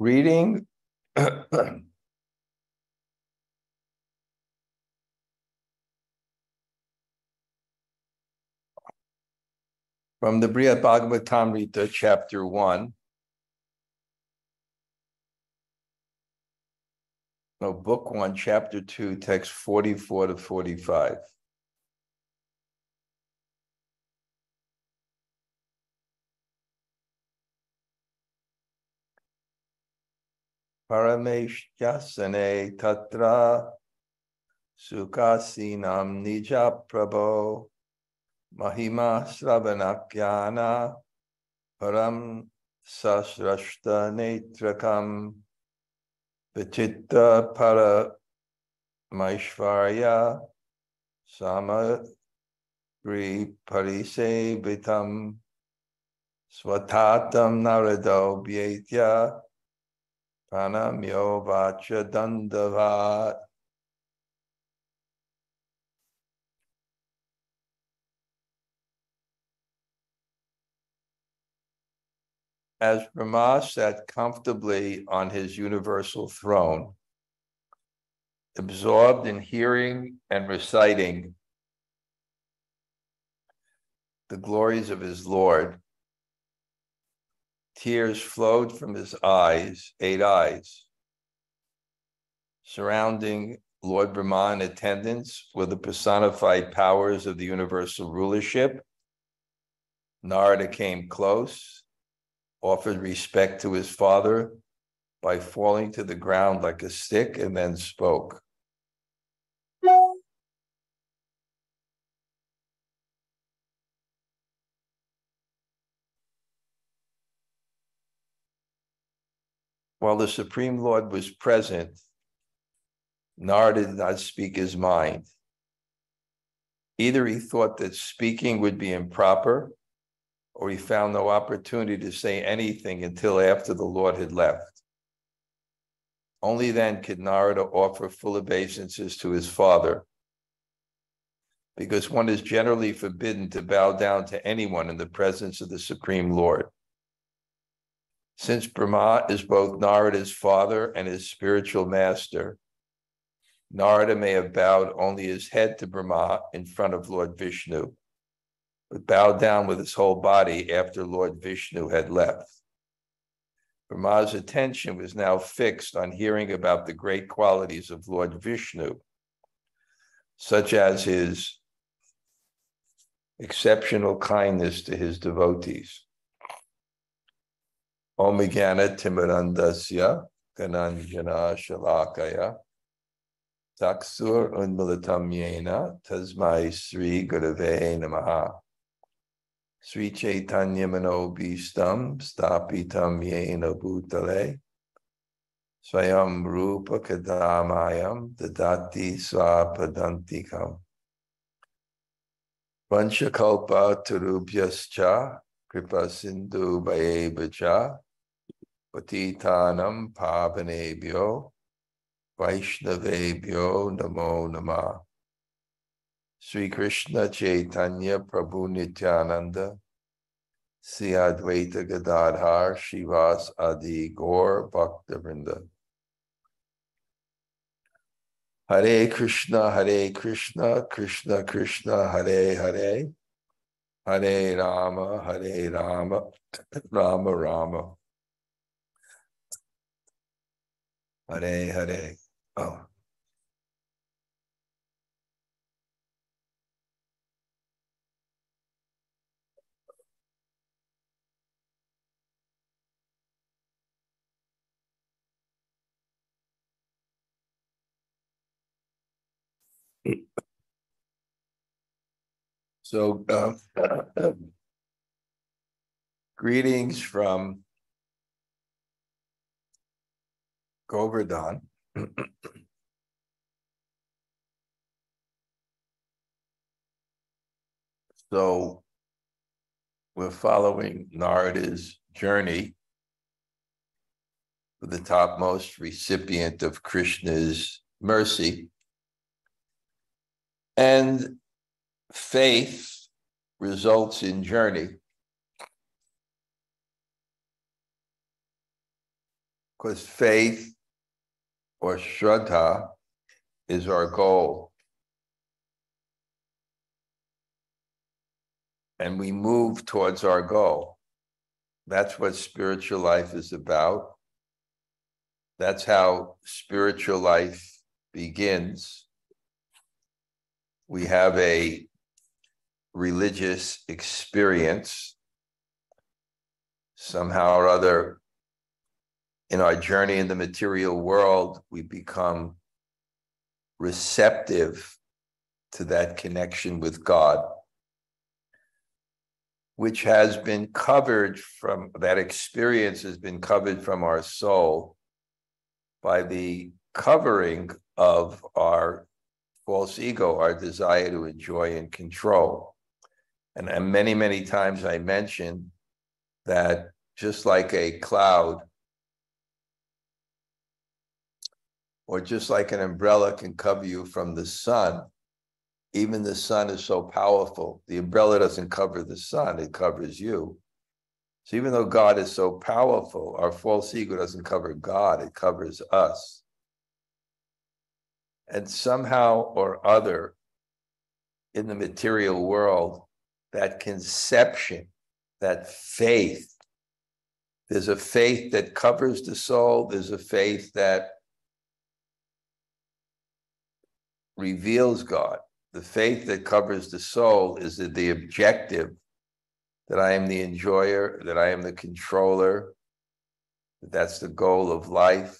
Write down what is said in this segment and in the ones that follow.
Reading from the Bṛhad-bhāgavatāmṛta, chapter 1. No, book 1, chapter 2, text 44 to 45. Parameṣṭhyāsane tatra sukhāsīnaṁ nija-prabhoḥ mahima-śravaṇākhyāna paraṁ sāsrāṣṭa-netrakam vicitra-paramaiśvarya sāmagrī-parisevitam sva-tātaṁ nārado bhyetya praṇamyovāca daṇḍa-vat. As Brahma sat comfortably on his universal throne, absorbed in hearing and reciting the glories of his Lord, tears flowed from his eyes, 8 eyes. Surrounding Lord Brahmā in attendance were the personified powers of the universal rulership. Nārada came close, offered respect to his father by falling to the ground like a stick, and then spoke. While the Supreme Lord was present, Nārada did not speak his mind. Either he thought that speaking would be improper, or he found no opportunity to say anything until after the Lord had left. Only then could Nārada offer full obeisances to his father, because one is generally forbidden to bow down to anyone in the presence of the Supreme Lord. Since Brahma is both Nārada's father and his spiritual master, Nārada may have bowed only his head to Brahma in front of Lord Vishnu, but bowed down with his whole body after Lord Vishnu had left. Brahma's attention was now fixed on hearing about the great qualities of Lord Vishnu, such as his exceptional kindness to his devotees. Om Jnana-timirandasya Gananjana Shalakaya Taksur Unmilitam Yena Tasmai Sri Gurave Namaha Sri Chaitanya Manobhistam Stapitam Yena Bhutale Swayam Rupa Kadamayam Dadati Swapadantikam Vanchakalpa Turubhyascha Kripa Sindhu Bhayevacha Patitanam Pavanebhyo Vaishnavebhyo Namo Namah. Sri Krishna Chaitanya Prabhu Nityananda Sri Advaita Gadadhar Shivas Adi Gaur Bhakta-vrinda. Hare Krishna, Krishna Krishna, Hare Hare, Hare Rama, Rama Rama, Hare Hare. Oh. So, greetings from Govardhan. So, we're following Narada's journey to the topmost recipient of Krishna's mercy. And faith results in journey. Because faith or shraddha is our goal. And we move towards our goal. That's what spiritual life is about. That's how spiritual life begins. We have a religious experience. Somehow or other, in our journey in the material world, we become receptive to that connection with God, which has been covered from, that experience has been covered from our soul by the covering of our false ego, our desire to enjoy and control. And many, many times I mentioned that just like a cloud, or just like an umbrella can cover you from the sun, even the sun is so powerful. The umbrella doesn't cover the sun, it covers you. So even though God is so powerful, our false ego doesn't cover God, it covers us. And somehow or other, in the material world, that conception, that faith, there's a faith that covers the soul, there's a faith that reveals God. The faith that covers the soul is that the objective, that I am the enjoyer, that I am the controller, that that's the goal of life.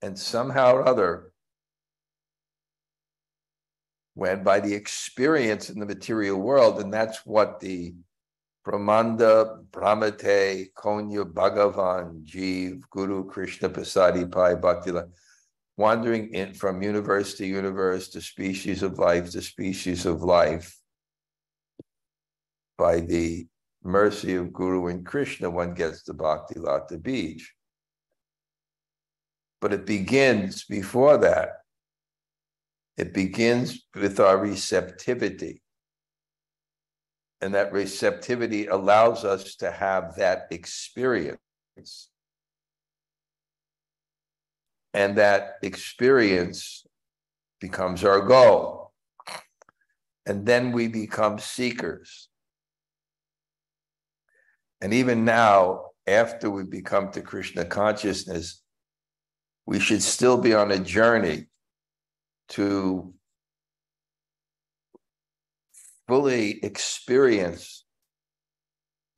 And somehow or other, when by the experience in the material world, and that's what the Brahmanda, Brahmate, Konya, Bhagavan, Jeev, Guru, Krishna, Pasadi, Pai, Bhakti, wandering in from universe to universe, to species of life to species of life, by the mercy of Guru and Krishna, one gets the Bhakti Lata Bij. But it begins before that. It begins with our receptivity. And that receptivity allows us to have that experience. And that experience becomes our goal. And then we become seekers. And even now, after we become to Krishna consciousness, we should still be on a journey to fully experience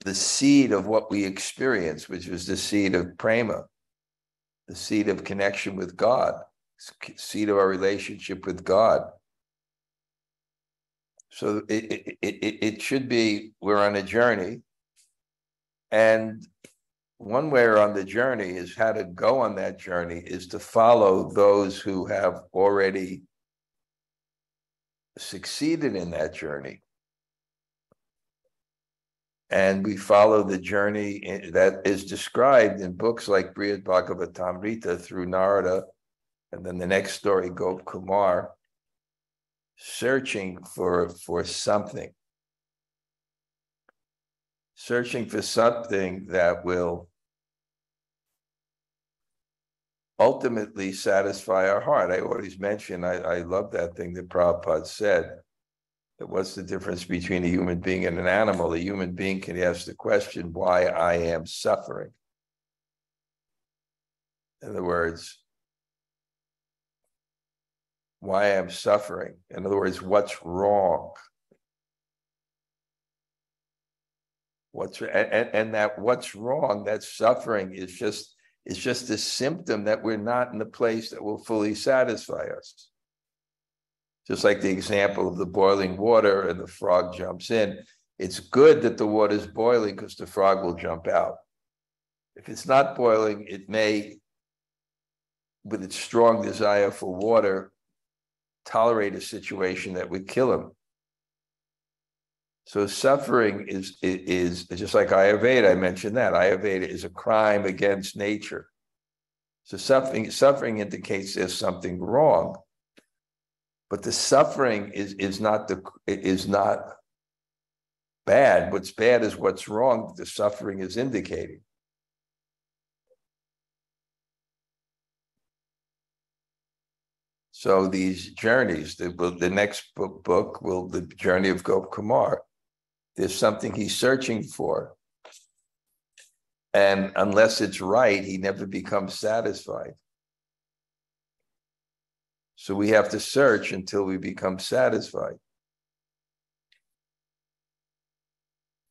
the seed of what we experience, which was the seed of prema, the seed of connection with God, seed of our relationship with God. So it should be, we're on a journey, and one way on the journey is how to go on that journey is to follow those who have already succeeded in that journey. And we follow the journey that is described in books like Bṛhad-bhāgavatāmṛta through Nārada, and then the next story, Gop Kumar, searching for something. Searching for something that will ultimately satisfy our heart. I always mention, I love that thing that Prabhupada said, that what's the difference between a human being and an animal? A human being can ask the question, why I am suffering. In other words, why I'm suffering. In other words, what's wrong? And that what's wrong, that suffering is just a symptom that we're not in the place that will fully satisfy us. Just like the example of the boiling water and the frog jumps in. It's good that the water is boiling because the frog will jump out. If it's not boiling, it may, with its strong desire for water, tolerate a situation that would kill him. So suffering is just like Ayurveda. I mentioned that Ayurveda is a crime against nature. So suffering indicates there's something wrong, but the suffering is not bad. What's bad is what's wrong. The suffering is indicating. So these journeys, the next book will the journey of Gop Kumar. There's something he's searching for. And unless it's right, he never becomes satisfied. So we have to search until we become satisfied.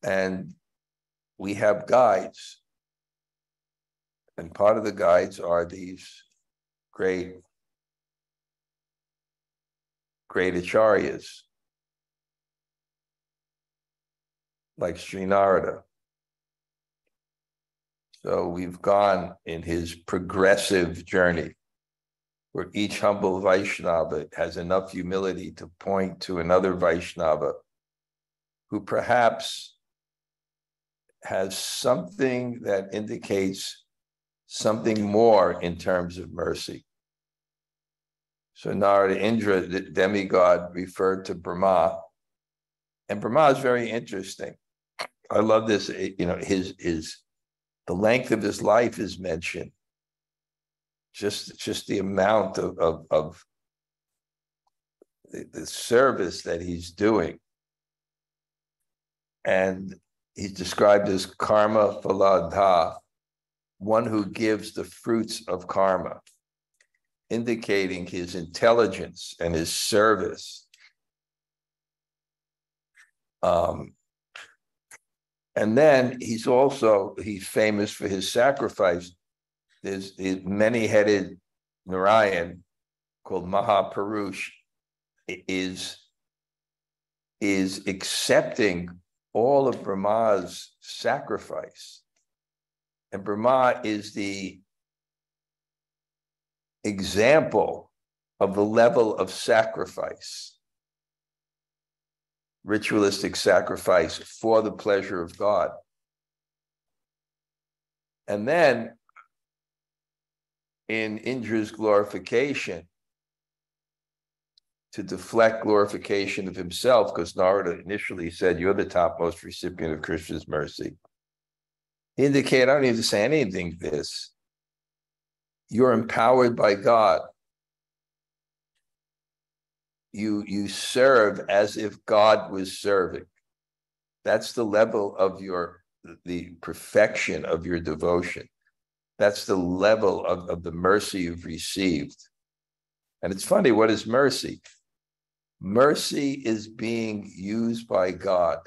And we have guides. And part of the guides are these great acharyas, like Sri Nārada. So we've gone in his progressive journey, where each humble Vaishnava has enough humility to point to another Vaishnava who perhaps has something that indicates something more in terms of mercy. So Narada Indra, the demigod, referred to Brahma, and Brahma is very interesting. I love this. The length of his life is mentioned. Just the amount of the service that he's doing, and he's described as karma phaladha, one who gives the fruits of karma, indicating his intelligence and his service. And then he's famous for his sacrifice. There's a many-headed Narayan called Mahapurush is accepting all of Brahma's sacrifice. And Brahma is the example of the level of sacrifice, ritualistic sacrifice for the pleasure of God. And then in Indra's glorification, to deflect glorification of himself, because Nārada initially said, you're the topmost recipient of Krishna's mercy. He indicated, I don't need to say anything to this. You're empowered by God. You serve as if God was serving. That's the level of the perfection of your devotion. That's the level of the mercy you've received. And it's funny, what is mercy? Mercy is being used by God.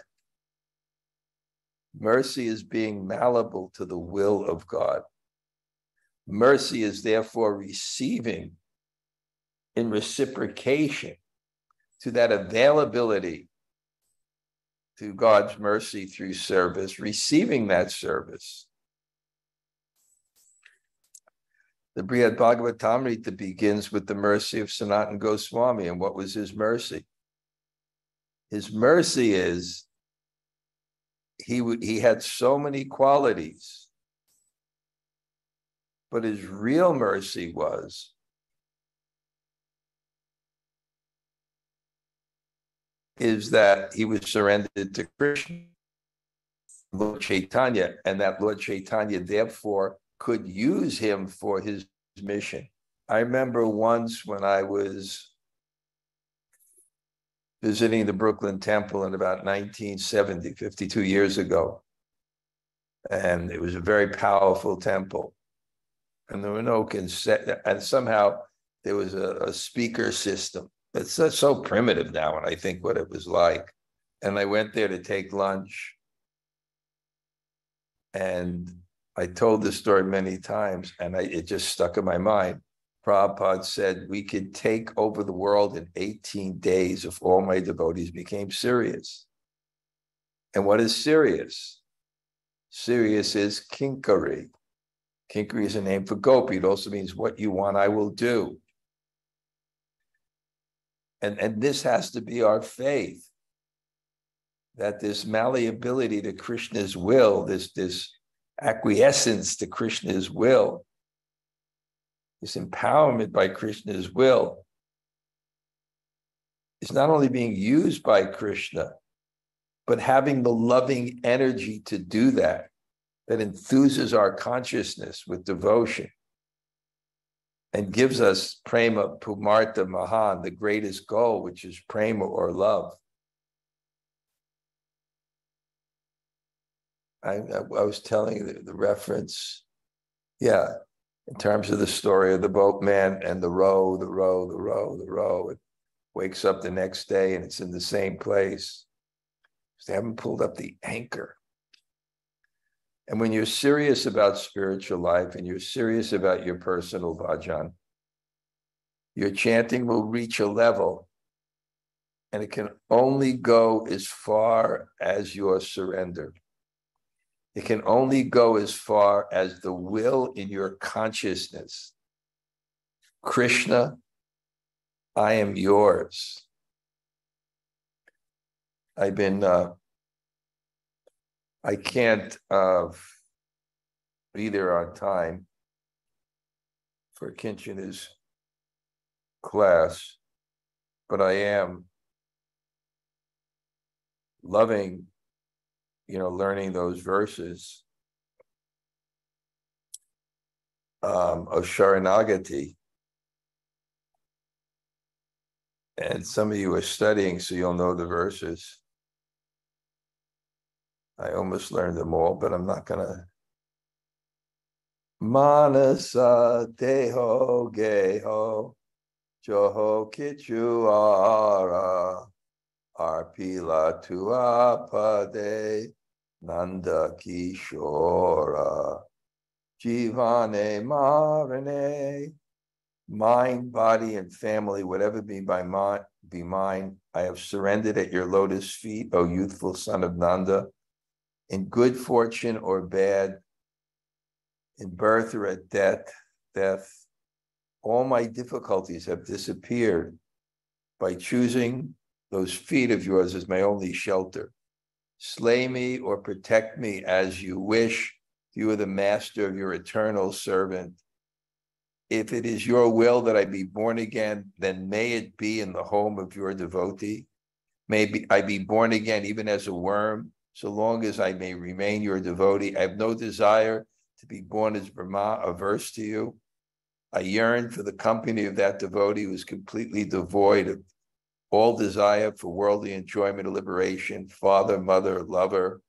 Mercy is being malleable to the will of God. Mercy is therefore receiving in reciprocation to that availability to God's mercy through service, receiving that service. The Bṛhad-bhāgavatāmṛta begins with the mercy of Sanatana Goswami. And what was his mercy? His mercy is he had so many qualities, but his real mercy is that he was surrendered to Krishna, Lord Chaitanya, and that Lord Chaitanya therefore could use him for his mission. I remember once when I was visiting the Brooklyn Temple in about 1970, 52 years ago. And it was a very powerful temple. And there were no and somehow there was a speaker system. It's so primitive now when I think what it was like. And I went there to take lunch. And I told this story many times, and it just stuck in my mind. Prabhupada said, we could take over the world in 18 days if all my devotees became serious. And what is serious? Serious is kinkari. Kinkari is a name for gopi. It also means what you want, I will do. And this has to be our faith, that this malleability to Krishna's will, this acquiescence to Krishna's will, this empowerment by Krishna's will, is not only being used by Krishna, but having the loving energy to do that enthuses our consciousness with devotion. and gives us prema pumartha mahan, the greatest goal, which is prema or love. I was telling you the reference, yeah, in terms of the story of the boatman and the row. It wakes up the next day and it's in the same place. They haven't pulled up the anchor. And when you're serious about spiritual life and you're serious about your personal bhajan, your chanting will reach a level, and it can only go as far as your surrender. It can only go as far as the will in your consciousness. Krishna, I am yours. I can't be there on time for Kinchana's class, but I am loving, learning those verses of Sharanagati. And some of you are studying, so you'll know the verses. I almost learned them all, but I'm not gonna. Manasa deho geho joho kichu ara arpila tuapade nanda kishora jivane marane. Mind, body, and family, whatever be mine, I have surrendered at your lotus feet, O youthful son of Nanda. In good fortune or bad, in birth or at death, all my difficulties have disappeared by choosing those feet of yours as my only shelter. Slay me or protect me as you wish. You are the master of your eternal servant. If it is your will that I be born again, then may it be in the home of your devotee. May I be born again even as a worm, so long as I may remain your devotee. I have no desire to be born as Brahma, averse to you. I yearn for the company of that devotee who is completely devoid of all desire for worldly enjoyment or liberation, father, mother, lover.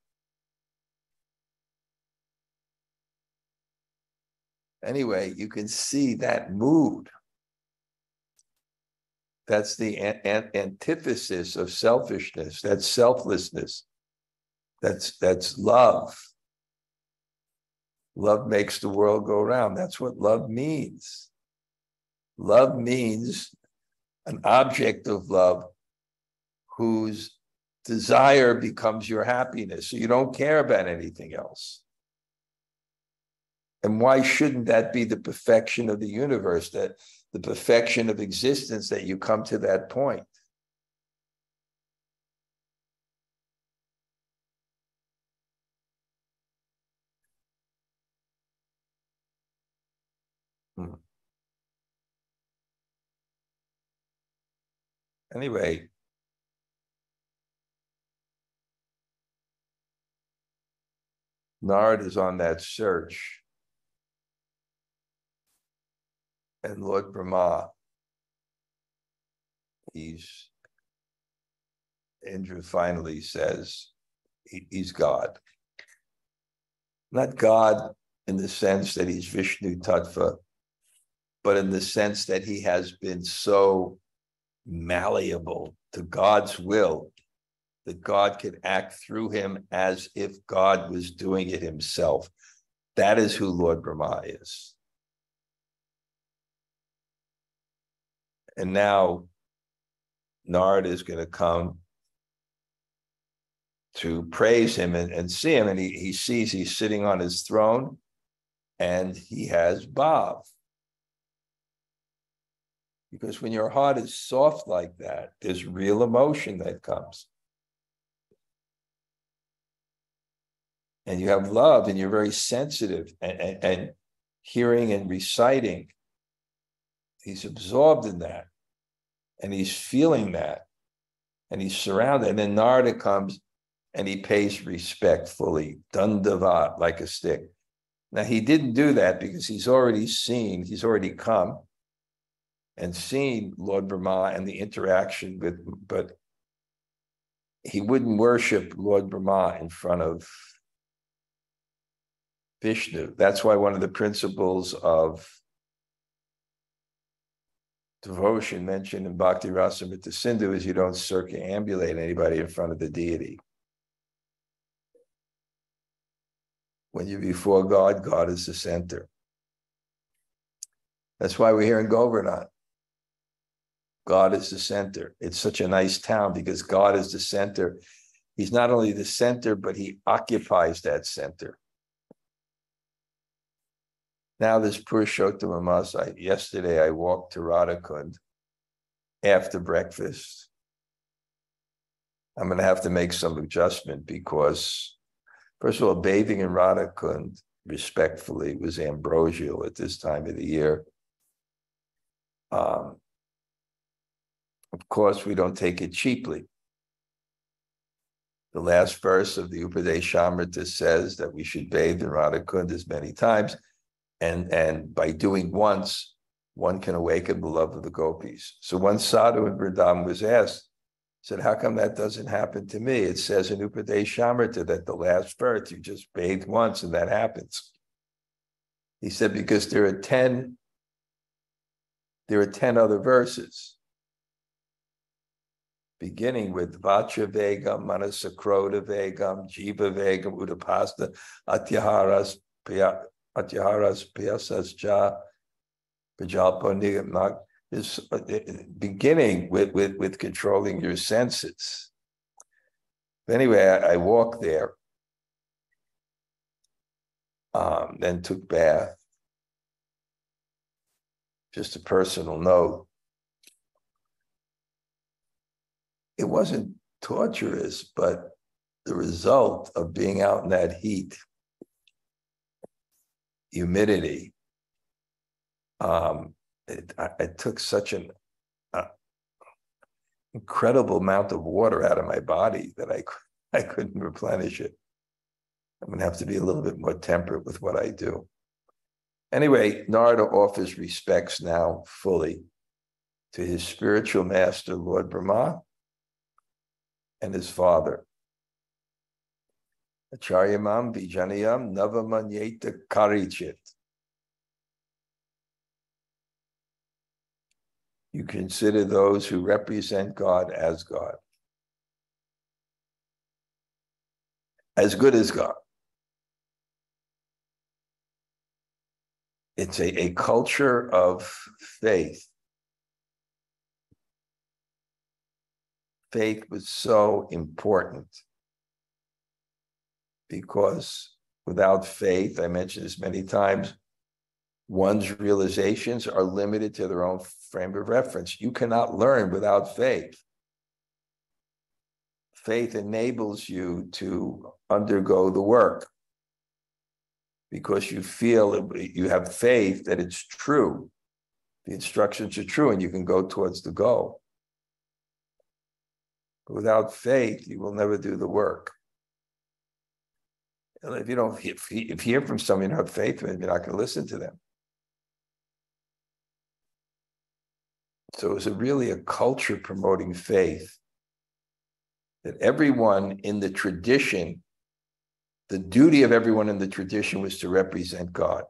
Anyway, you can see that mood. That's the antithesis of selfishness. That's selflessness. That's love. Love makes the world go round. That's what love means. Love means an object of love whose desire becomes your happiness. So you don't care about anything else. And why shouldn't that be the perfection of the universe, that the perfection of existence, that you come to that point? Anyway, Nārada is on that search. And Lord Brahmā, Indra finally says he's God. Not God in the sense that he's Vishnu Tattva, but in the sense that he has been so malleable to God's will that God could act through him as if God was doing it himself. That is who Lord Brahmā is. And now Nārada is going to come to praise him and see him. And he sees he's sitting on his throne and he has bhav. Because when your heart is soft like that, there's real emotion that comes. And you have love and you're very sensitive and hearing and reciting. He's absorbed in that. And he's feeling that. And he's surrounded. And then Nārada comes and he pays respect fully. Daṇḍa-vat, like a stick. Now, he didn't do that because he's already seen, he's already come. and seen Lord Brahmā and the interaction with, but he wouldn't worship Lord Brahmā in front of Vishnu. That's why one of the principles of devotion mentioned in Bhakti Rasamrita Sindhu is you don't circumambulate anybody in front of the deity. When you're before God, God is the center. That's why we're here in Govardhan. God is the center. It's such a nice town because God is the center. He's not only the center, but he occupies that center. Now this Purushottama Mas, yesterday I walked to Radhakund after breakfast. I'm going to have to make some adjustment because, first of all, bathing in Radhakund, respectfully, was ambrosial at this time of the year. Of course, we don't take it cheaply. The last verse of the Upadeshamrita says that we should bathe in Radhakund as many times. And by doing once, one can awaken the love of the gopis. So one sadhu in Vrindavan was asked, said, how come that doesn't happen to me? It says in Upadeshamrita that the last verse, you just bathe once and that happens. He said, because there are 10 other verses, beginning with Vacha Vegam, Manasakroda Vegam, Jiva Vegam, Udapasta, Atyaharas Piyasas Ja, Pajalpo Nigam, is beginning with controlling your senses. Anyway, I walked there, then took bath. Just a personal note. It wasn't torturous, but the result of being out in that heat, humidity, it took such an incredible amount of water out of my body that I couldn't replenish it. I'm going to have to be a little bit more temperate with what I do. Anyway, Nārada offers respects now fully to his spiritual master, Lord Brahmā, and his father. Acharyamam vijanayam navamanyeta karichit. You consider those who represent God as God. As good as God. It's a culture of faith. Faith was so important because without faith, I mentioned this many times, one's realizations are limited to their own frame of reference. You cannot learn without faith. Faith enables you to undergo the work because you feel, you have faith that it's true. The instructions are true and you can go towards the goal. But without faith, you will never do the work. And if you don't if you hear from someone you don't have faith in, you're not going to listen to them. So it was really a culture promoting faith that everyone in the tradition, the duty of everyone in the tradition was to represent God.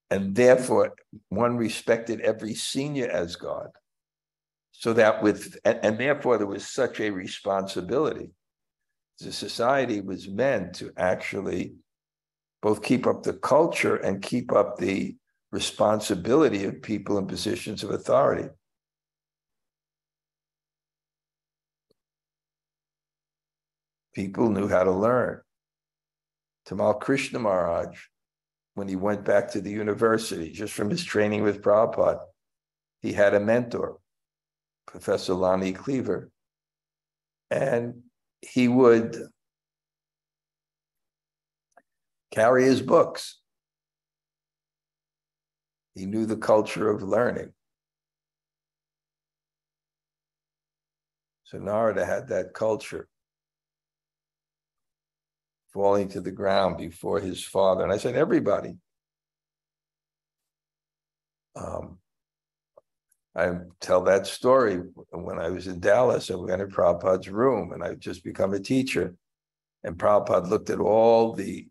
And therefore, one respected every senior as God. So that and therefore there was such a responsibility. The society was meant to actually both keep up the culture and keep up the responsibility of people in positions of authority. People knew how to learn. Tamal Krishna Maharaj, when he went back to the university, just from his training with Prabhupada, he had a mentor, Professor Lonnie Cleaver, and he would carry his books. He knew the culture of learning. So Nārada had that culture, falling to the ground before his father. And I said, everybody. I tell that story when I was in Dallas. I went to Prabhupada's room and I'd just become a teacher. And Prabhupada looked at all the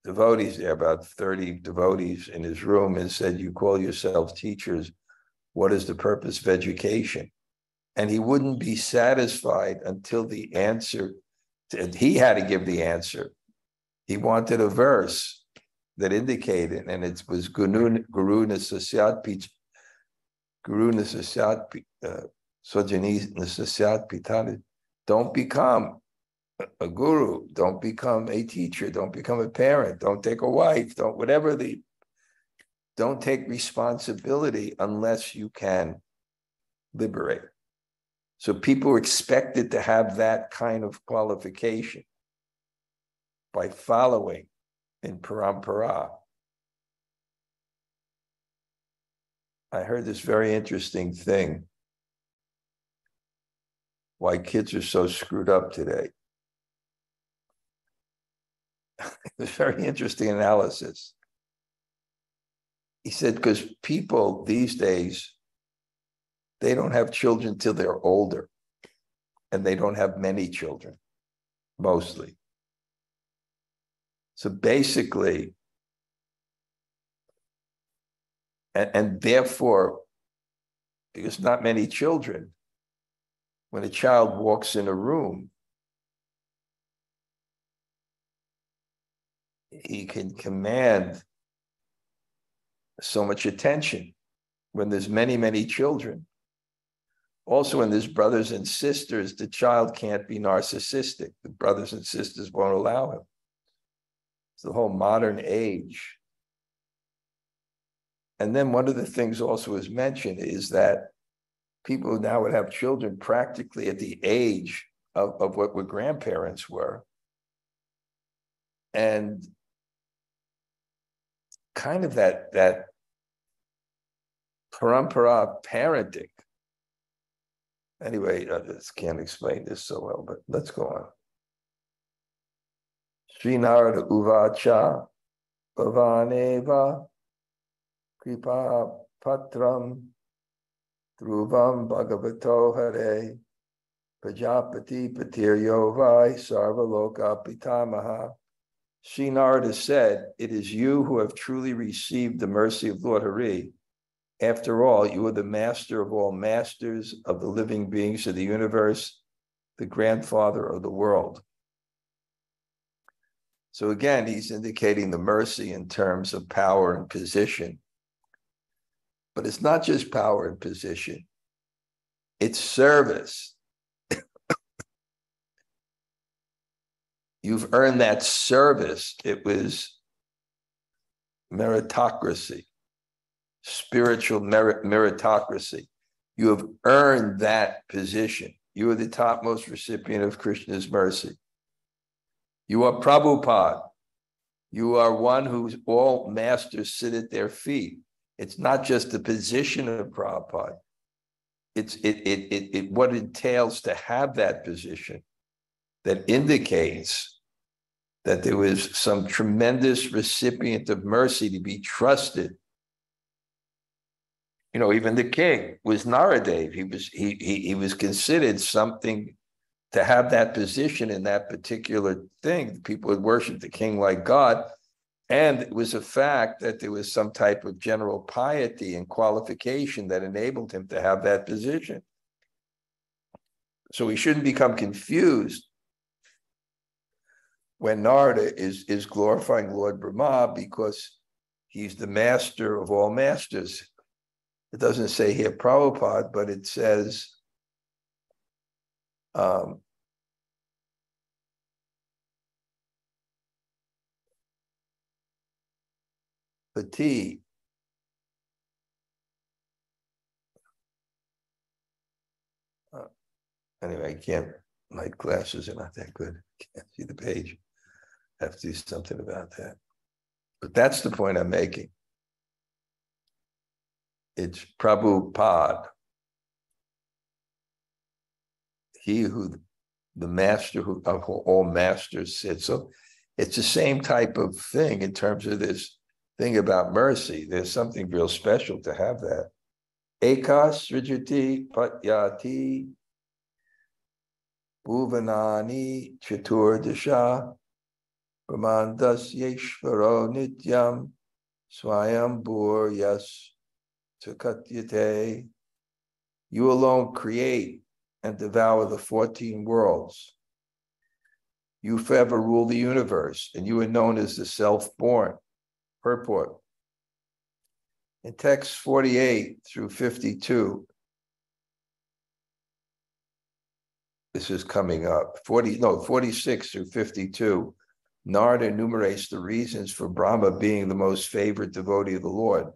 devotees there, about 30 devotees in his room, and said, "You call yourselves teachers. What is the purpose of education?" And he wouldn't be satisfied until the answer, he had to give the answer. He wanted a verse that indicated, and it was Guru Nasasyat Sojani Nasasyat Pitani. Don't become a guru, don't become a teacher, don't become a parent, don't take a wife, don't take responsibility unless you can liberate. So people are expected to have that kind of qualification by following in parampara. I heard this very interesting thing, why kids are so screwed up today. It's very interesting analysis. He said, because people these days, they don't have children till they're older, and they don't have many children, mostly. So basically, and therefore, because not many children, when a child walks in a room, he can command so much attention. When there's many, many children, also when there's brothers and sisters, the child can't be narcissistic. The brothers and sisters won't allow him. It's the whole modern age. And then one of the things also is mentioned is that people now would have children practically at the age of what grandparents were. And kind of that parampara parenting. Anyway, I just can't explain this so well, but let's go on. Sri Nārada uvacha bhavaneva kripa patram dhruvam bhagavato hare prajapati patiryo vai sarvaloka pitamaha. Sri Nārada said, "It is you who have truly received the mercy of Lord Hari. After all, you are the master of all masters of the living beings of the universe, the grandfather of the world." So again, he's indicating the mercy in terms of power and position. But it's not just power and position, it's service. You've earned that service. It was meritocracy, spiritual meritocracy. You have earned that position. You are the topmost recipient of Krishna's mercy. You are Prabhupada. You are one whose all masters sit at their feet. It's not just the position of Prabhupada. It's what it entails to have that position that indicates that there was some tremendous recipient of mercy to be trusted. You know, even the king was Nārada. He was considered something to have that position in that particular thing. People would worship the king like God. And it was a fact that there was some type of general piety and qualification that enabled him to have that position. So we shouldn't become confused when Nārada is glorifying Lord Brahmā because he's the master of all masters. It doesn't say here Prabhupada, but it says Pati. Anyway, I can't, my glasses are not that good. Can't see the page. Have to do something about that. But that's the point I'm making. It's Prabhupada. He who, the master who of all masters sits. So it's the same type of thing in terms of this thing about mercy. There's something real special to have that. Ekas Srijati Patyati Bhuvanani Chaturdasha Brahmandas Yeshvaro Nityam Swayambhur Yas Tukatyate. You alone create and devour the 14 worlds. You forever rule the universe, and you are known as the self-born. Purport. In text 48 through 52, this is coming up, 46 through 52, Nārada enumerates the reasons for Brahma being the most favored devotee of the Lord.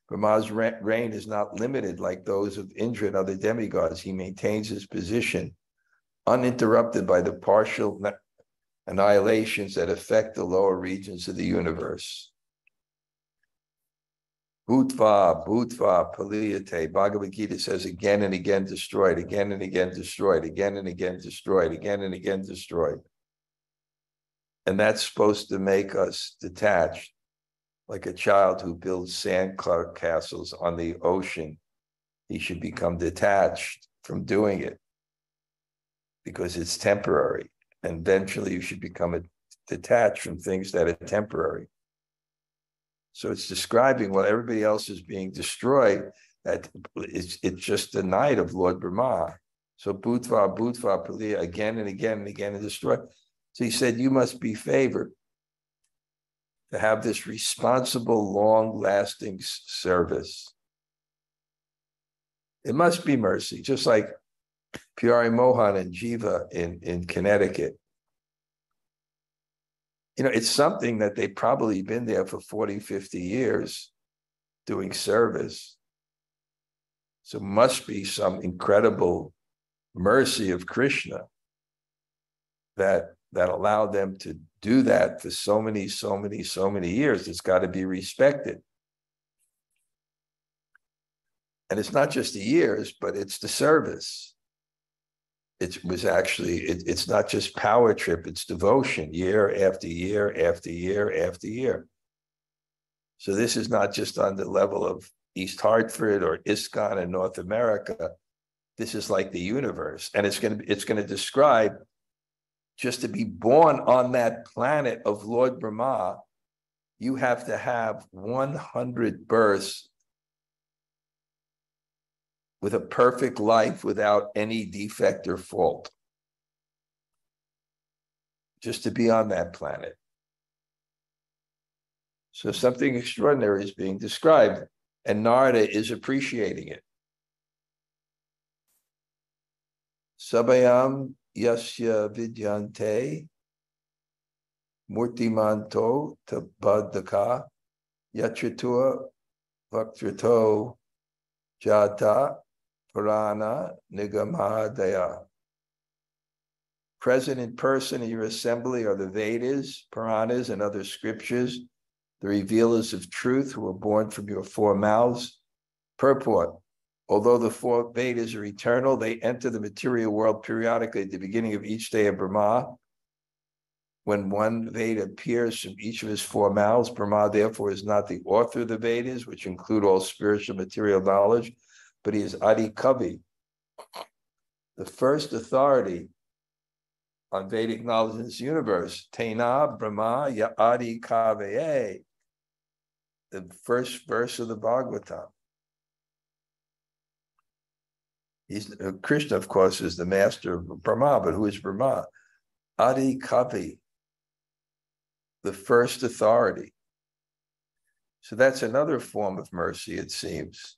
Brahma's reign is not limited like those of Indra and other demigods. He maintains his position uninterrupted by the partial annihilations that affect the lower regions of the universe. Bhutva, Paliyate. Bhagavad Gita says again and again destroyed, again and again destroyed, again and again destroyed, again and again destroyed. And that's supposed to make us detached, like a child who builds sand castles on the ocean. He should become detached from doing it because it's temporary. And eventually you should become detached from things that are temporary. So it's describing while everybody else is being destroyed, that it's just the night of Lord Brahma. So Bhutva, Paliya, again and again and again and destroyed. So he said, you must be favored to have this responsible, long-lasting service. It must be mercy, just like Pyari Mohan and Jiva in Connecticut. You know, it's something that they've probably been there for 40, 50 years doing service. So must be some incredible mercy of Krishna that allowed them to do that for so many years. It's got to be respected. And it's not just the years, but it's the service. It was actually, it's not just power trip, it's devotion, year after year after year after year. So this is not just on the level of East Hartford or ISKCON in North America. This is like the universe. And it's going to describe just to be born on that planet of Lord Brahma, you have to have 100 births with a perfect life without any defect or fault. Just to be on that planet. So something extraordinary is being described, and Nārada is appreciating it. Sabayam yasya vidyante murtimanto tabadaka yatritua vaktrato jata purana nigamadaya. Present in person in your assembly are the Vedas, Puranas, and other scriptures, the revealers of truth who were born from your four mouths. Purport. Although the four Vedas are eternal, they enter the material world periodically at the beginning of each day of Brahma. When one Veda appears from each of his four mouths, Brahma therefore is not the author of the Vedas, which include all spiritual material knowledge, but he is Adi Kavi, the first authority on Vedic knowledge in this universe. Tena Brahma ya Adi Kaveye, the first verse of the Bhagavatam. Krishna, of course, is the master of Brahma, but who is Brahma? Adi Kavi, the first authority. So that's another form of mercy, it seems.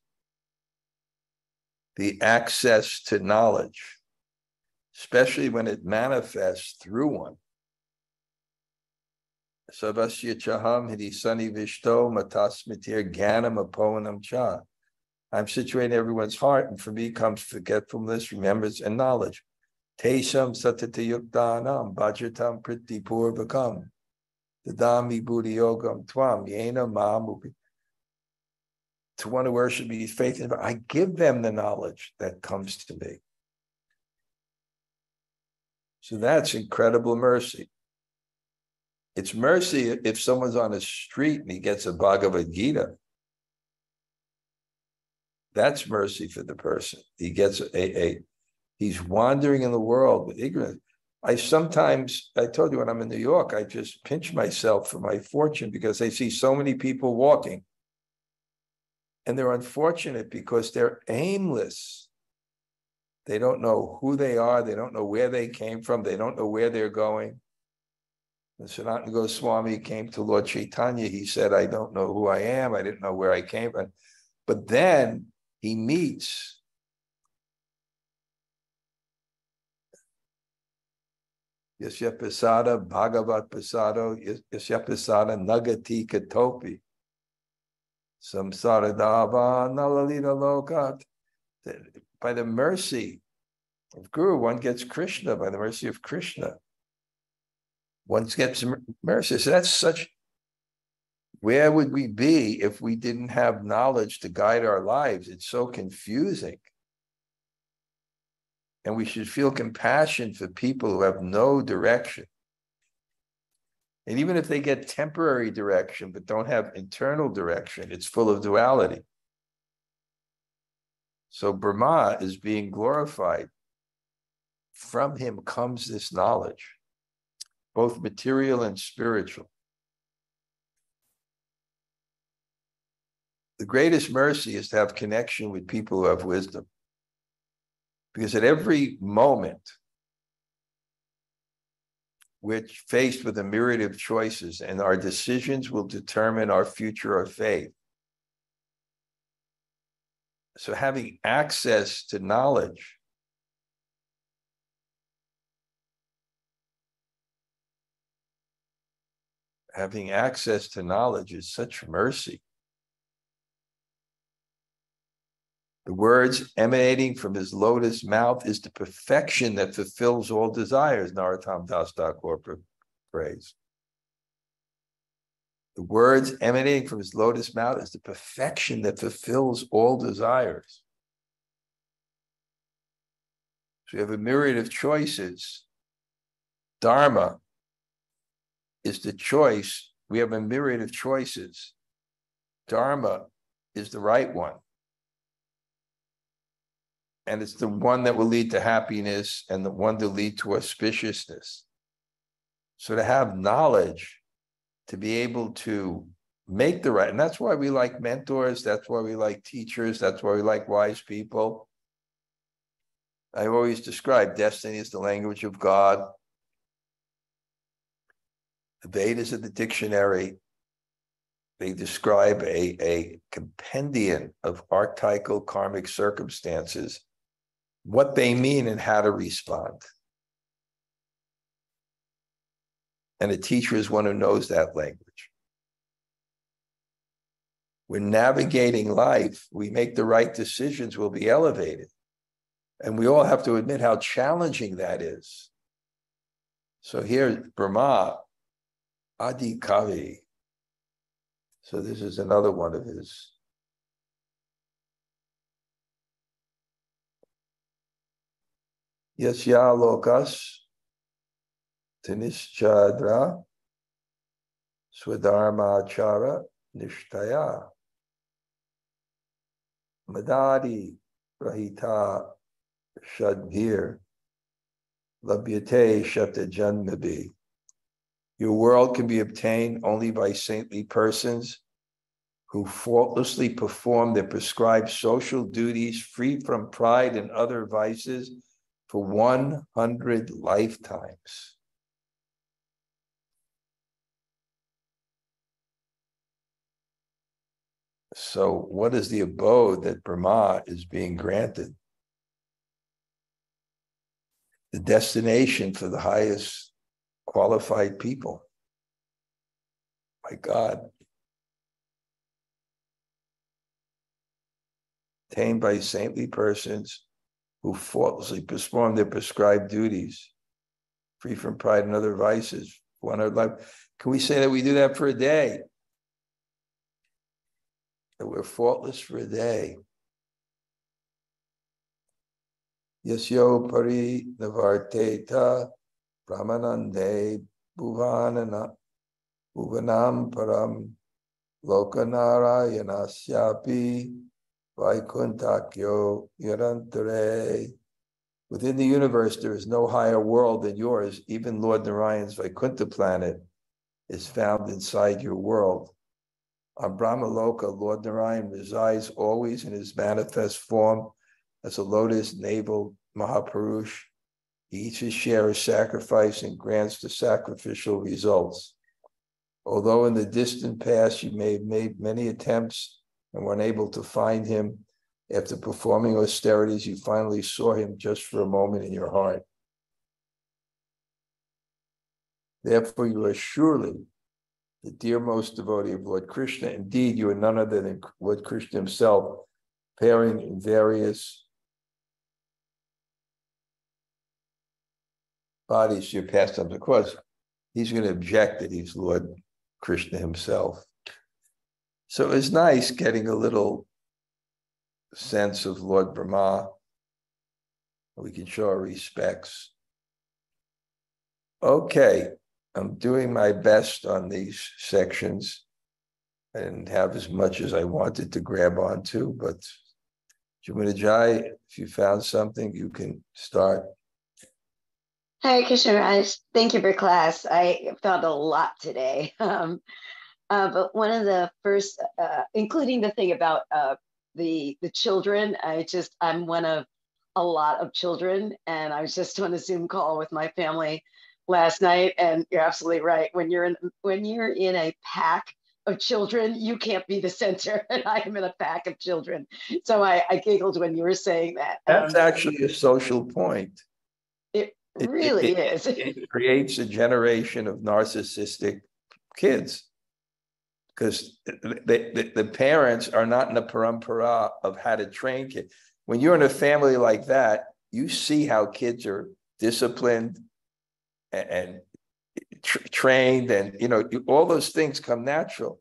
The access to knowledge, especially when it manifests through one. Savasya chaham hidi sani vishto matasmitir gyanam apoanam cha. I'm situated in everyone's heart, and for me comes forgetfulness, remembrance, and knowledge. Tesham satatayukdanam bhajatam pritipurvakam. Dadami buddhi yogam tvam yena mahamupi. To one who worships me, faith in, I give them the knowledge that comes to me. So that's incredible mercy. It's mercy if someone's on a street and he gets a Bhagavad Gita. That's mercy for the person. He gets he's wandering in the world with ignorance. I told you when I'm in New York, I just pinch myself for my fortune because I see so many people walking. And they're unfortunate because they're aimless. They don't know who they are. They don't know where they came from. They don't know where they're going. When Sanatana Goswami came to Lord Chaitanya, he said, I don't know who I am. I didn't know where I came from. But then he meets Yasya Pasada, Bhagavat Pasado, Yasya Pasada, Nagati Katopi, Samsaradava, Nalalita Lokat. By the mercy of Guru, one gets Krishna. By the mercy of Krishna, one gets mercy. So that's such. Where would we be if we didn't have knowledge to guide our lives? It's so confusing. And we should feel compassion for people who have no direction. And even if they get temporary direction, but don't have internal direction, it's full of duality. So Brahma is being glorified. From him comes this knowledge, both material and spiritual. The greatest mercy is to have connection with people who have wisdom. Because at every moment, we're faced with a myriad of choices, and our decisions will determine our future or fate. So having access to knowledge is such mercy. The words emanating from his lotus mouth is the perfection that fulfills all desires, Narottam Das Thakur prays. The words emanating from his lotus mouth is the perfection that fulfills all desires. So we have a myriad of choices. Dharma is the choice. We have a myriad of choices. Dharma is the right one. And it's the one that will lead to happiness and the one to lead to auspiciousness. So to have knowledge, to be able to make the right, and that's why we like mentors, that's why we like teachers, that's why we like wise people. I always describe destiny as the language of God. The Vedas are the dictionary. They describe a compendium of archetypal karmic circumstances, what they mean and how to respond. And a teacher is one who knows that language. When navigating life, we make the right decisions, we'll be elevated. And we all have to admit how challenging that is. So here, Brahma, Adi Kavi. So this is another one of his. Yasya lokas tanischadra swadharmachara nishtaya madadi rahita shadbhir labhyate shatajanmabi. Your world can be obtained only by saintly persons who faultlessly perform their prescribed social duties, free from pride and other vices, for 100 lifetimes. So what is the abode that Brahma is being granted? The destination for the highest qualified people. My God. Attained by saintly persons who faultlessly perform their prescribed duties, free from pride and other vices. 100 life. Can we say that we do that for a day? That we're faultless for a day. Yasyo pari navarteta brahmanande bhuvanam paraṁ lokanarayanasyapi Vaikuntakyo Yarantare. Within the universe, there is no higher world than yours. Even Lord Narayan's Vaikuntha planet is found inside your world. On Brahmaloka, Lord Narayan resides always in his manifest form as a lotus-naveled Mahapurush. He eats his share of sacrifice and grants the sacrificial results. Although in the distant past you may have made many attempts and were unable to find him, after performing austerities, you finally saw him just for a moment in your heart. Therefore, you are surely the dearmost devotee of Lord Krishna. Indeed, you are none other than Lord Krishna himself, appearing in various bodies to your pastimes. Of course, he's going to object that he's Lord Krishna himself. So it's nice getting a little sense of Lord Brahmā. We can show our respects. Okay, I'm doing my best on these sections. I didn't have as much as I wanted to grab onto, but Jumanajai, if you found something, you can start. Hare Krishna Raj, thank you for class. I found a lot today. But one of the first, including the thing about the children, I'm one of a lot of children, and I was just on a Zoom call with my family last night, and you're absolutely right. When you're in a pack of children, you can't be the center, and I am in a pack of children. So I giggled when you were saying that. That's actually a social point. It really is. It creates a generation of narcissistic kids, because the parents are not in the parampara of how to train kids. When you're in a family like that, you see how kids are disciplined and trained, and all those things come natural.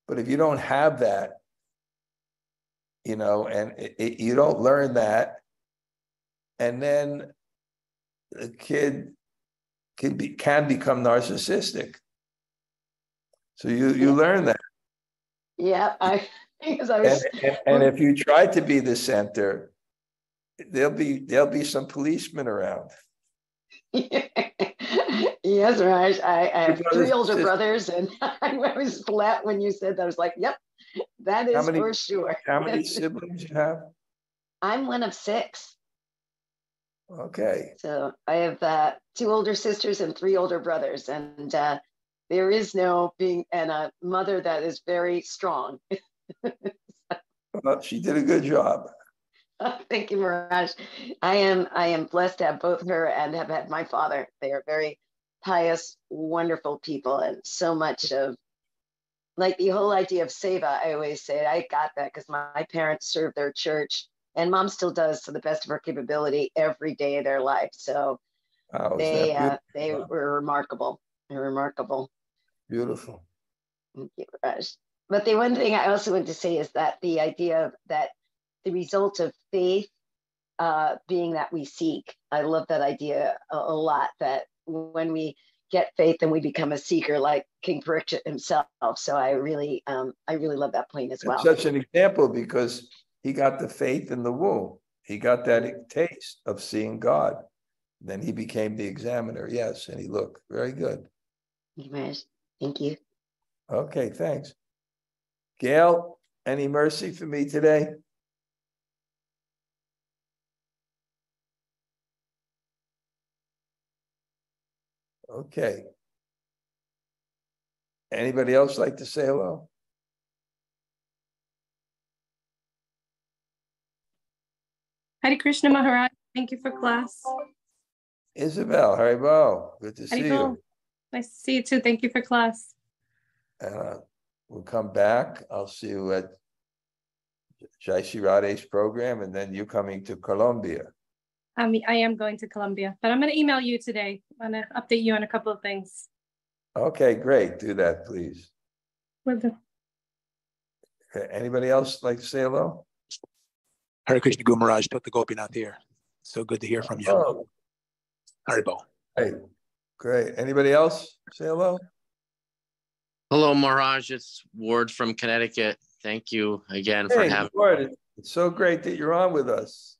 But if you don't have that, and you don't learn that, and then the kid can become narcissistic. So you learn that. Yeah, and if you try to be the center, there'll be some policemen around. Yes, Raj. I have 3 older brothers, and I was flat when you said that. I was like, yep, that is for sure. How many siblings you have? I'm one of 6. Okay. So I have 2 older sisters and 3 older brothers, and there is no being, and a mother that is very strong. Well, she did a good job. Thank you, Mirage. I am blessed to have both her and have had my father. They are very pious, wonderful people, and so much of, like, the whole idea of seva. I always say I got that because my parents served their church, and Mom still does to the best of her capability every day of their life. So they were remarkable. They're remarkable. Beautiful. Thank you, Raj. But the one thing I also want to say is that the idea of that the result of faith being that we seek. I love that idea a lot, that when we get faith, then we become a seeker, like King Parikshit himself. So I really love that point as well. It's such an example because he got the faith in the womb. He got that taste of seeing God. Then he became the examiner. Yes, and he looked very good. Thank you. Okay, thanks. Gail, any mercy for me today? Okay. Anybody else like to say hello? Hare Krishna Maharaj, thank you for class. Isabel, Haribo, good to see you. Nice to see you too. Thank you for class. We'll come back. I'll see you at Jai Shri Radhe's program, and then you coming to Colombia. I am going to Colombia, but I'm going to email you today. I'm going to update you on a couple of things. Okay, great. Do that, please. Will do. Okay. Anybody else like to say hello? Hare Krishna Guru Maharaj, Dr. Gopinath here. So good to hear from you. Oh. Haribo. Hey, great. Anybody else say hello? Hello, Maharaj. It's Ward from Connecticut. Thank you again for having Ward, It's so great that you're on with us.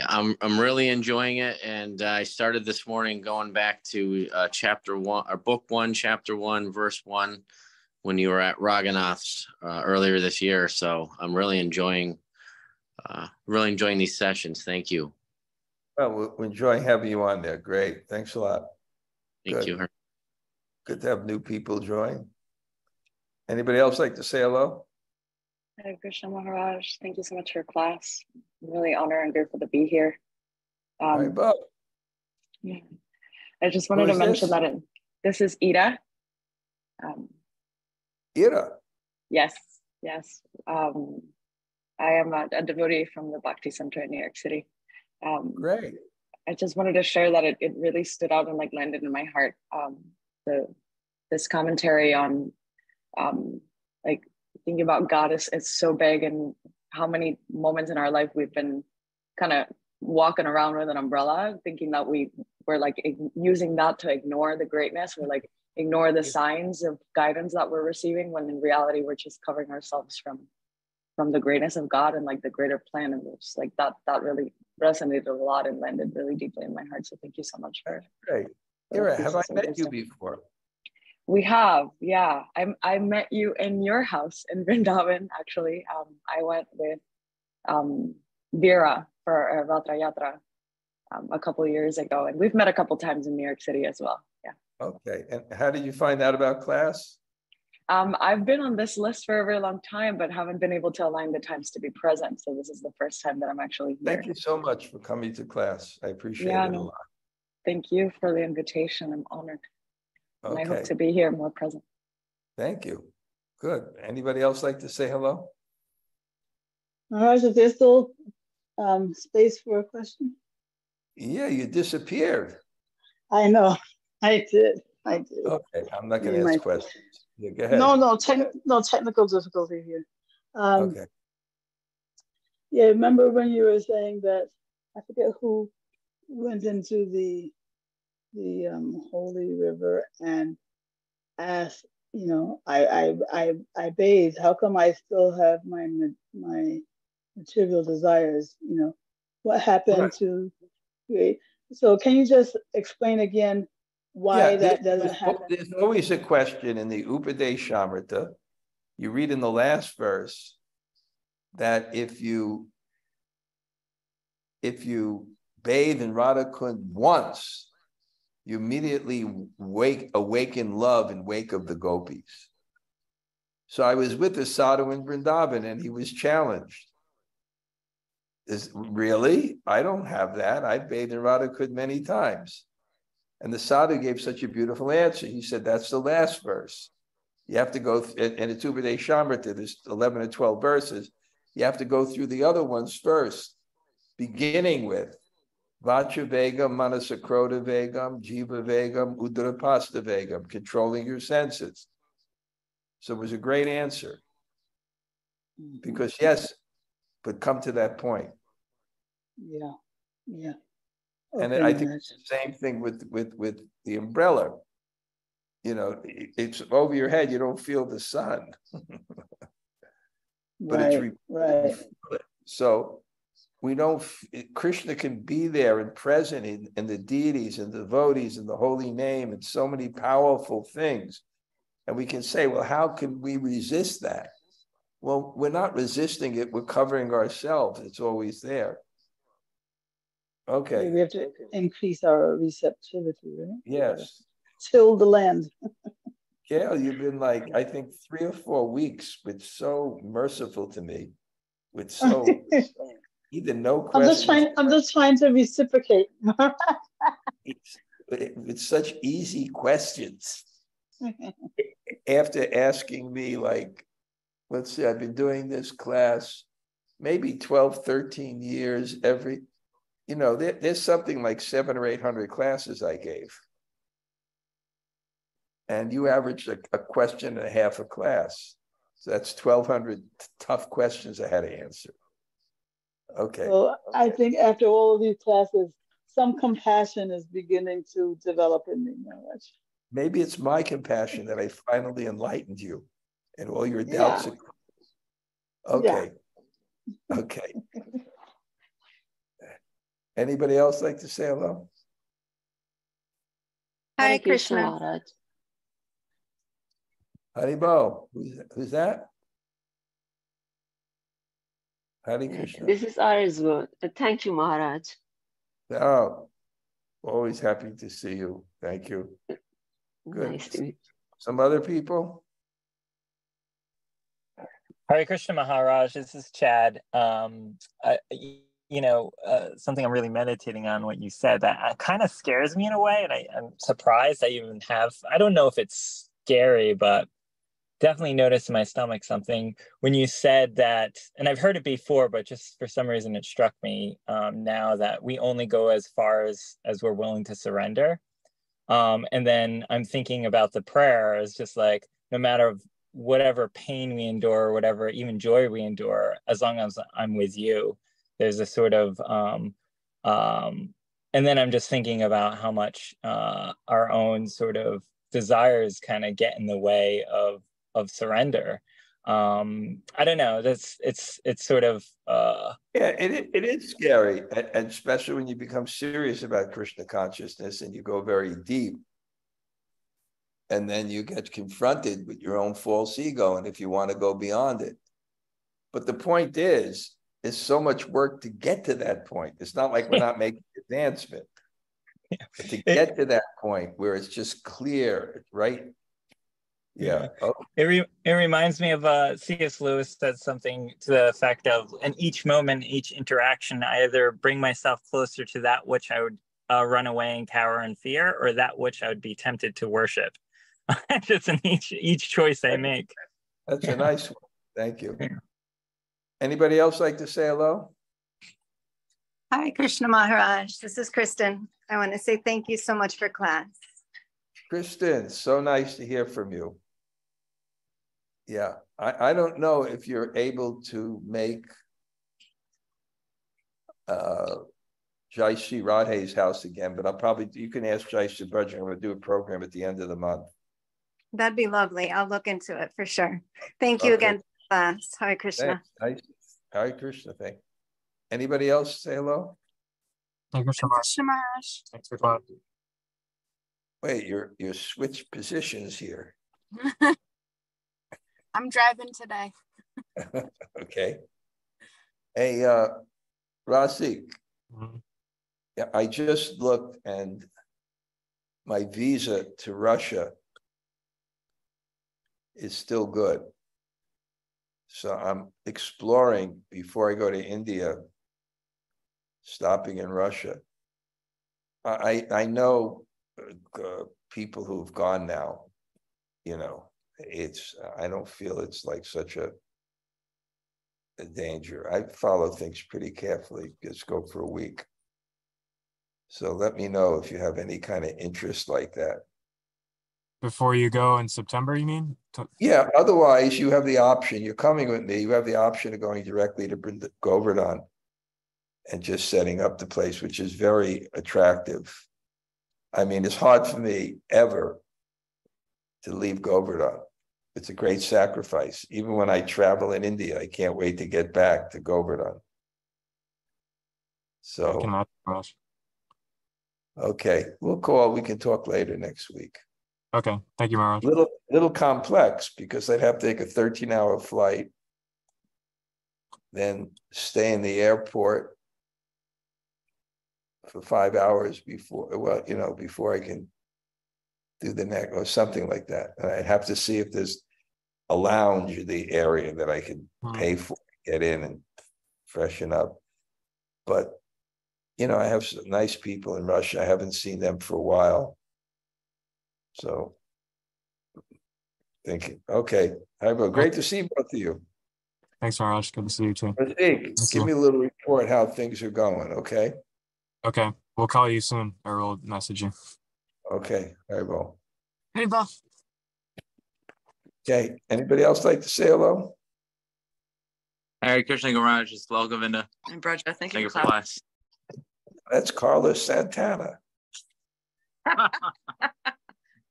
I'm really enjoying it, and I started this morning going back to chapter 1 or book 1, chapter 1, verse 1, when you were at Raghunath's earlier this year. So I'm really enjoying these sessions. Thank you. Well, we're enjoying having you on there. Great, thanks a lot. Thank you. Good to have new people join. Anybody else like to say hello? Hare Krishna Maharaj, thank you so much for your class. I'm really honored and grateful to be here. All right, Bob. Yeah, I just wanted to mention that this is Ida. Ida. Yes. I am a devotee from the Bhakti Center in New York City. Great. I just wanted to share that it really stood out and like landed in my heart. This commentary on like thinking about God is so big, and how many moments in our life we've been kind of walking around with an umbrella, thinking that we're like using that to ignore the greatness, or like ignore the signs of guidance that we're receiving, when in reality we're just covering ourselves from the greatness of God and like the greater plan. And it's like that really resonated a lot and landed really deeply in my heart. So thank you so much for. Great. Ira, have I met you before? We have, yeah. I met you in your house in Vrindavan, actually. I went with Veera for a Ratra Yatra a couple of years ago, and we've met a couple times in New York City as well. Yeah. Okay. And how did you find out about class? I've been on this list for a very long time, but haven't been able to align the times to be present. So this is the first time that I'm actually here. Thank you so much for coming to class. I appreciate it a lot. Thank you for the invitation. I'm honored. Okay. And I hope to be here more present. Thank you. Good. Anybody else like to say hello? Maharaj, is there still space for a question? Yeah, you disappeared. I know. I did. Okay, I'm not going to ask questions. Yeah, go ahead. No technical difficulty here. Okay. Yeah, remember when you were saying that, I forget who went into the holy river and asked, I bathed. How come I still have my material desires? What happened to create? So can you just explain again why that doesn't happen? There's always a question in the Bṛhad-bhāgavatāmṛta. You read in the last verse that if you bathe in Radha Kund once, you immediately awaken love and wake of the gopis. So I was with a sadhu in Vrindavan, and he was challenged. Really? I don't have that. I've bathed in Radha Kund many times. And the sadhu gave such a beautiful answer. He said, that's the last verse. You have to go, and it's Bṛhad-bhāgavatāmṛta, there's 11 or 12 verses. You have to go through the other ones first, beginning with Vacha Vegam, Manasakroda Vegam, Jiva Vegam, Udarapasta Vegam, controlling your senses. So it was a great answer. Because yes, but come to that point. Yeah. Okay, and I think it's the same thing with the umbrella. It's over your head, you don't feel the sun. But right. So we don't, Krishna can be there and present in the deities and the devotees and the holy name and so many powerful things. And we can say, well, how can we resist that? Well, we're not resisting it, we're covering ourselves. It's always there. Okay. We have to increase our receptivity, right? Yes. Till the land. Gail, you've been like, I think 3 or 4 weeks with so merciful to me, with so either no questions. I'm just trying to reciprocate. With such easy questions. After asking me, like, let's see, I've been doing this class maybe 12, 13 years there's something like 700 or 800 classes I gave. And you averaged a question and a half a class. So that's 1,200 tough questions I had to answer. Okay. So I think after all of these classes, some compassion is beginning to develop in me, Maharaj. Maybe it's my compassion that I finally enlightened you and all your doubts. Yeah. Okay. Okay. Anybody else like to say hello? Hare Krishna. Maharaj. Haribo, who's that? Hare Krishna. This is Arzu. Thank you, Maharaj. Oh, always happy to see you. Thank you. Good. Nice to meet you. Some other people? Hare Krishna Maharaj, this is Chad. Something I'm really meditating on what you said that kind of scares me in a way, and I'm surprised I even have. I don't know if it's scary, but definitely noticed in my stomach something when you said that, and I've heard it before, but just for some reason it struck me now that we only go as far as we're willing to surrender. And then I'm thinking about the prayer as just like, no matter whatever pain we endure, whatever even joy we endure, as long as I'm with you, there's a sort of, and then I'm just thinking about how much our own sort of desires kind of get in the way of surrender. I don't know, it's sort of yeah, it is scary, and especially when you become serious about Krishna consciousness and you go very deep, and then you get confronted with your own false ego, and if you want to go beyond it. But the point is, it's so much work to get to that point. It's not like we're not making advancement. But to get to that point where it's just clear, right? Yeah. Okay. It reminds me of C.S. Lewis said something to the effect of, in each moment, each interaction, I either bring myself closer to that which I would run away and cower in fear, or that which I would be tempted to worship. Just in each choice I make. That's a nice one. Thank you. Anybody else like to say hello? Hi, Krishna Maharaj. This is Kristen. I want to say thank you so much for class. Kristen, so nice to hear from you. Yeah, I don't know if you're able to make Jai Shri Radhe's house again, but you can ask Jai Shri Bhajan. I'm going to do a program at the end of the month. That'd be lovely. I'll look into it for sure. Thank you again for class. Hare Krishna. Thanks. Hare Krishna. Thank you. Anybody else say hello? Thank you so much. Thanks for class. Wait, you're switched positions here. I'm driving today. Okay. Hey, Rasik. Yeah, I just looked, and my visa to Russia is still good. So I'm exploring before I go to India, stopping in Russia. I know people who've gone now, I don't feel it's like such a danger. I follow things pretty carefully, just go for a week. So let me know if you have any kind of interest like that. Before you go in September, you mean? Yeah, otherwise you have the option. You're coming with me. You have the option of going directly to Govardhan and just setting up the place, which is very attractive. I mean, it's hard for me ever to leave Govardhan. It's a great sacrifice. Even when I travel in India, I can't wait to get back to Govardhan. So, okay, we'll call. We can talk later next week. Okay, thank you, Maharaj. Little complex, because I'd have to take a 13-hour flight, then stay in the airport for 5 hours before I can do the next, or something like that. And I'd have to see if there's a lounge in the area that I could pay for, get in and freshen up. But, I have some nice people in Russia. I haven't seen them for a while. So, thank you. Okay. Great to see both of you. Thanks, Maharaj. Good to see you too. Give me a little report how things are going, okay? Okay. We'll call you soon, or we'll message you. Okay. Haribo. Haribo. Okay. Anybody else like to say hello? Hare Krishna Maharaj, it's Lal Govinda. And Bṛhad, thank you for class. That's Carlos Santana.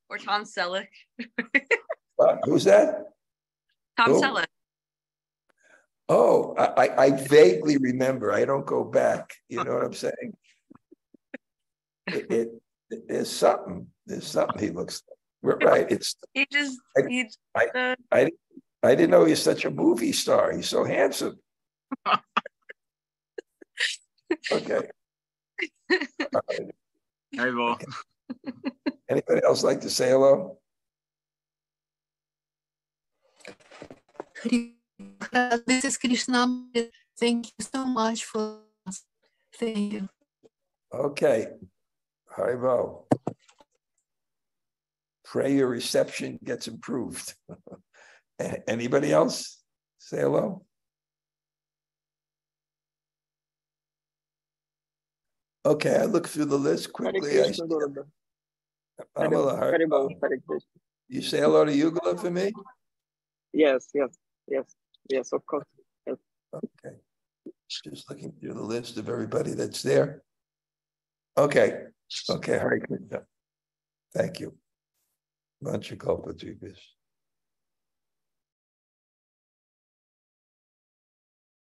Or Tom Selleck. Who's that? Tom Selleck. Oh, I vaguely remember. I don't go back. You know what I'm saying? There's something. There's something he looks like. We're right. I didn't know he was such a movie star. He's so handsome. Okay. Hey, Bo. Anybody else like to say hello? This is Krishna. Thank you so much for us. Thank you. Okay. Haribo. Pray your reception gets improved. Anybody else say hello? Okay, I look through the list quickly. You say hello to Yugala for me? Yes, of course. Yes. Okay. Just looking through the list of everybody that's there. Okay. Hare Krishna. Thank you. Vancha kalpa